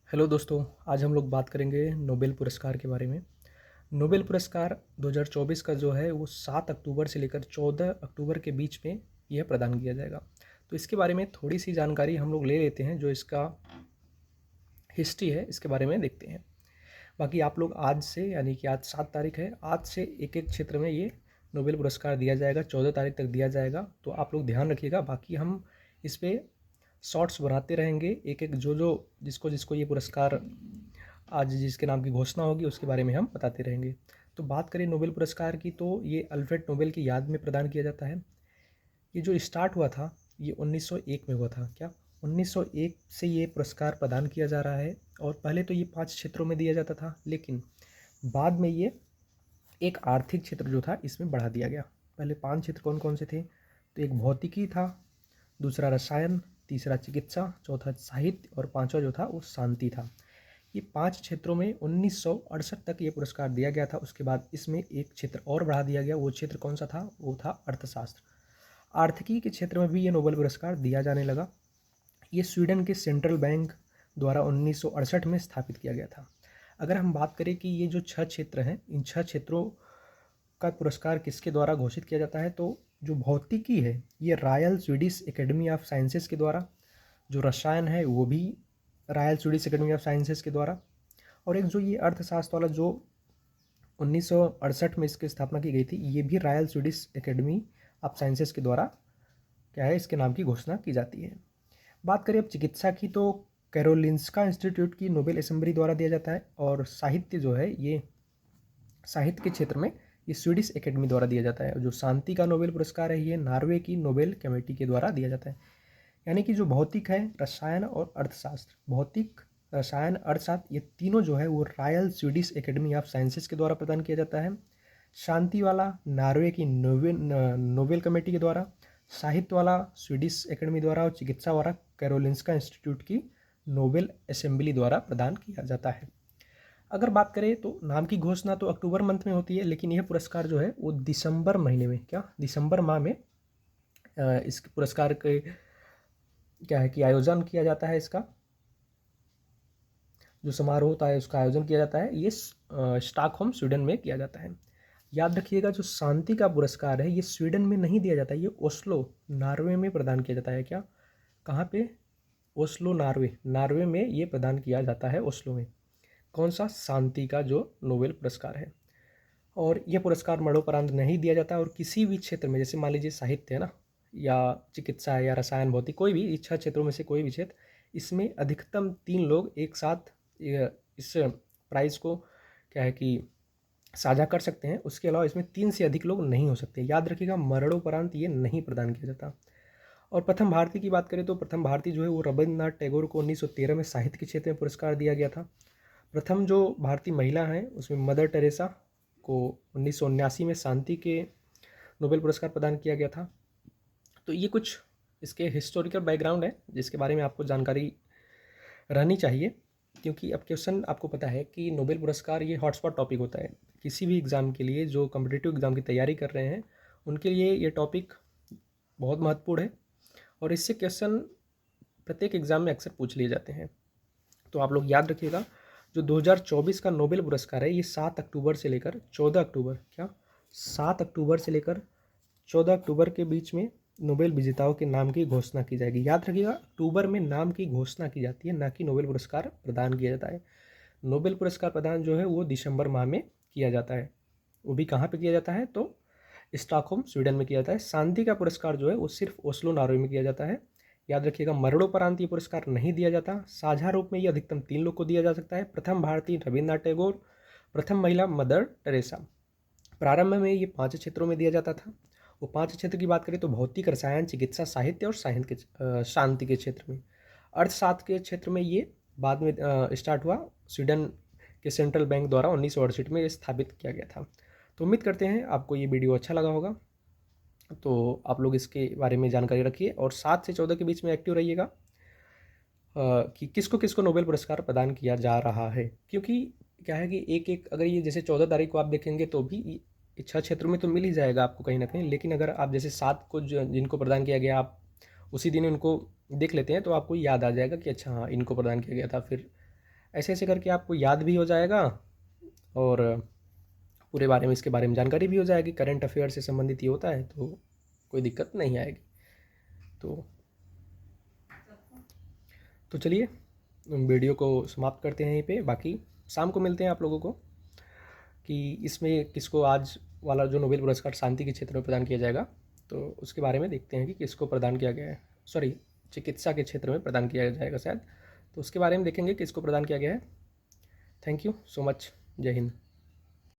Hello दोस्तों, आज हम लोग बात करेंगे नोबेल पुरस्कार के बारे में। नोबेल पुरस्कार 2024 का जो है वो 7 अक्टूबर से लेकर 14 अक्टूबर के बीच में यह प्रदान किया जाएगा। तो इसके बारे में थोड़ी सी जानकारी हम लोग ले लेते हैं, जो इसका हिस्ट्री है इसके बारे में देखते हैं। बाकी आप लोग आज से, यानी कि आज 7 तारीख है, आज से एक एक क्षेत्र में ये नोबेल पुरस्कार दिया जाएगा, 14 तारीख तक दिया जाएगा। तो आप लोग ध्यान रखिएगा। बाकी हम इस पर शॉर्ट्स बनाते रहेंगे, एक एक जो जिसको जिसको ये पुरस्कार आज जिसके नाम की घोषणा होगी उसके बारे में हम बताते रहेंगे। तो बात करें नोबेल पुरस्कार की, तो ये अल्फ्रेड नोबेल की याद में प्रदान किया जाता है। ये जो स्टार्ट हुआ था ये 1901 में हुआ था। क्या 1901 से ये पुरस्कार प्रदान किया जा रहा है। और पहले तो ये 5 क्षेत्रों में दिया जाता था, लेकिन बाद में ये एक आर्थिक क्षेत्र जो था इसमें बढ़ा दिया गया। पहले 5 क्षेत्र कौन कौन से थे? तो एक भौतिकी था, दूसरा रसायन, तीसरा चिकित्सा, चौथा साहित्य और पांचवा जो था वो शांति था। ये 5 क्षेत्रों में 1968 तक ये पुरस्कार दिया गया था। उसके बाद इसमें एक क्षेत्र और बढ़ा दिया गया। वो क्षेत्र कौन सा था? वो था अर्थशास्त्र। आर्थिकी के क्षेत्र में भी ये नोबेल पुरस्कार दिया जाने लगा। ये स्वीडन के सेंट्रल बैंक द्वारा 1968 में स्थापित किया गया था। अगर हम बात करें कि ये जो 6 क्षेत्र हैं, इन 6 क्षेत्रों का पुरस्कार किसके द्वारा घोषित किया जाता है, तो जो भौतिकी है ये royal Swedish academy of sciences के द्वारा, जो रसायन है वो भी royal Swedish academy of sciences के द्वारा, और एक जो ये अर्थशास्त्र वाला जो 1968 में इसकी स्थापना की गई थी, ये भी royal Swedish academy of sciences के द्वारा क्या है, इसके नाम की घोषणा की जाती है। बात करें अब चिकित्सा की, तो कैरोलिंस्का इंस्टीट्यूट की नोबेल असेंबली द्वारा दिया जाता है। और साहित्य जो है ये साहित्य के क्षेत्र में ये स्वीडिश एकेडमी द्वारा दिया जाता है। जो शांति का नोबेल पुरस्कार है ये नॉर्वे की नोबेल कमेटी के द्वारा दिया जाता है। यानी कि जो भौतिक है, रसायन और अर्थशास्त्र, भौतिक, रसायन, अर्थशास्त्र, ये तीनों जो है वो royal Swedish academy of sciences के द्वारा प्रदान किया जाता है। शांति वाला नॉर्वे की नोबेल कमेटी के द्वारा, साहित्य वाला स्वीडिश एकेडमी द्वारा, और चिकित्सा वाला कैरोलिंस्का इंस्टीट्यूट की नोबेल असेंबली द्वारा प्रदान किया जाता है। अगर बात करें तो नाम की घोषणा तो अक्टूबर मंथ में होती है, लेकिन यह पुरस्कार जो है वो दिसंबर महीने में, क्या दिसंबर माह में इस पुरस्कार के क्या है कि आयोजन किया जाता है। इसका जो समारोह होता है उसका आयोजन किया जाता है। ये स्टॉकहोम स्वीडन में किया जाता है। याद रखिएगा, जो शांति का पुरस्कार है ये स्वीडन में नहीं दिया जाता, ये ओस्लो नॉर्वे में प्रदान किया जाता है। क्या, कहाँ पे? ओस्लो नॉर्वे में ये प्रदान किया जाता है, ओस्लो में। कौन सा? शांति का जो नोबेल पुरस्कार है। और यह पुरस्कार मरणोपरांत नहीं दिया जाता। और किसी भी क्षेत्र में, जैसे मान लीजिए साहित्य है ना, या चिकित्सा है, या रसायन, भौतिक, कोई भी इस 6 क्षेत्रों में से कोई भी क्षेत्र, इसमें अधिकतम 3 लोग एक साथ इस प्राइज़ को क्या है कि साझा कर सकते हैं। उसके अलावा इसमें 3 से अधिक लोग नहीं हो सकते। याद रखिएगा, मरणोपरांत ये नहीं प्रदान किया जाता। और प्रथम भारतीय की बात करें तो प्रथम भारतीय जो है वो रविन्द्रनाथ टैगोर को 1913 में साहित्य के क्षेत्र में पुरस्कार दिया गया था। प्रथम जो भारतीय महिला हैं उसमें मदर टेरेसा को 1979 में शांति के नोबेल पुरस्कार प्रदान किया गया था। तो ये कुछ इसके हिस्टोरिकल बैकग्राउंड है जिसके बारे में आपको जानकारी रहनी चाहिए, क्योंकि अब क्वेश्चन आपको पता है कि नोबेल पुरस्कार ये हॉटस्पॉट टॉपिक होता है किसी भी एग्ज़ाम के लिए। जो कॉम्पिटिटिव एग्ज़ाम की तैयारी कर रहे हैं उनके लिए ये टॉपिक बहुत महत्वपूर्ण है, और इससे क्वेश्चन प्रत्येक एग्ज़ाम में अक्सर पूछ लिए जाते हैं। तो आप लोग याद रखिएगा, जो 2024 का नोबेल पुरस्कार है ये 7 अक्टूबर से लेकर 14 अक्टूबर, क्या 7 अक्टूबर से लेकर 14 अक्टूबर के बीच में नोबेल विजेताओं के नाम की घोषणा की जाएगी। याद रखिएगा, अक्टूबर में नाम की घोषणा की जाती है, ना कि नोबेल पुरस्कार प्रदान किया जाता है। नोबेल पुरस्कार प्रदान जो है वो दिसंबर माह में किया जाता है। वो भी कहाँ पे किया जाता है? तो स्टॉकहोम स्वीडन में किया जाता है। शांति का पुरस्कार जो है वो सिर्फ ओस्लो नॉर्वे में किया जाता है। याद रखिएगा, मरणोपरांत ये पुरस्कार नहीं दिया जाता। साझा रूप में ये अधिकतम 3 लोग को दिया जा सकता है। प्रथम भारतीय रविन्द्रनाथ टैगोर, प्रथम महिला मदर टेरेसा। प्रारंभ में ये 5 क्षेत्रों में दिया जाता था। वो 5 क्षेत्र की बात करें तो भौतिक, रसायन, चिकित्सा, साहित्य और शांति के क्षेत्र में। अर्थशास्त्र के क्षेत्र में ये बाद में स्टार्ट हुआ, स्वीडन के सेंट्रल बैंक द्वारा 1968 में स्थापित किया गया था। तो उम्मीद करते हैं आपको ये वीडियो अच्छा लगा होगा। तो आप लोग इसके बारे में जानकारी रखिए और 7 से 14 के बीच में एक्टिव रहिएगा कि किसको किसको नोबेल पुरस्कार प्रदान किया जा रहा है। क्योंकि क्या है कि एक एक, अगर ये जैसे 14 तारीख को आप देखेंगे तो भी 6 क्षेत्रों में तो मिल ही जाएगा आपको कहीं ना कहीं, लेकिन अगर आप जैसे 7 को जिनको प्रदान किया गया आप उसी दिन उनको देख लेते हैं तो आपको याद आ जाएगा कि अच्छा हाँ इनको प्रदान किया गया था। फिर ऐसे ऐसे करके आपको याद भी हो जाएगा और पूरे बारे में, इसके बारे में जानकारी भी हो जाएगी। करंट अफेयर से संबंधित ये होता है, तो कोई दिक्कत नहीं आएगी। तो चलिए वीडियो को समाप्त करते हैं यहीं पे। बाकी शाम को मिलते हैं आप लोगों को कि इसमें किसको आज वाला जो नोबेल पुरस्कार शांति के क्षेत्र में प्रदान किया जाएगा, तो उसके बारे में देखते हैं कि किसको प्रदान किया गया है। सॉरी, चिकित्सा के क्षेत्र में प्रदान किया जाएगा शायद, तो उसके बारे में देखेंगे किसको प्रदान किया गया है। Thank you so much. जय हिंद।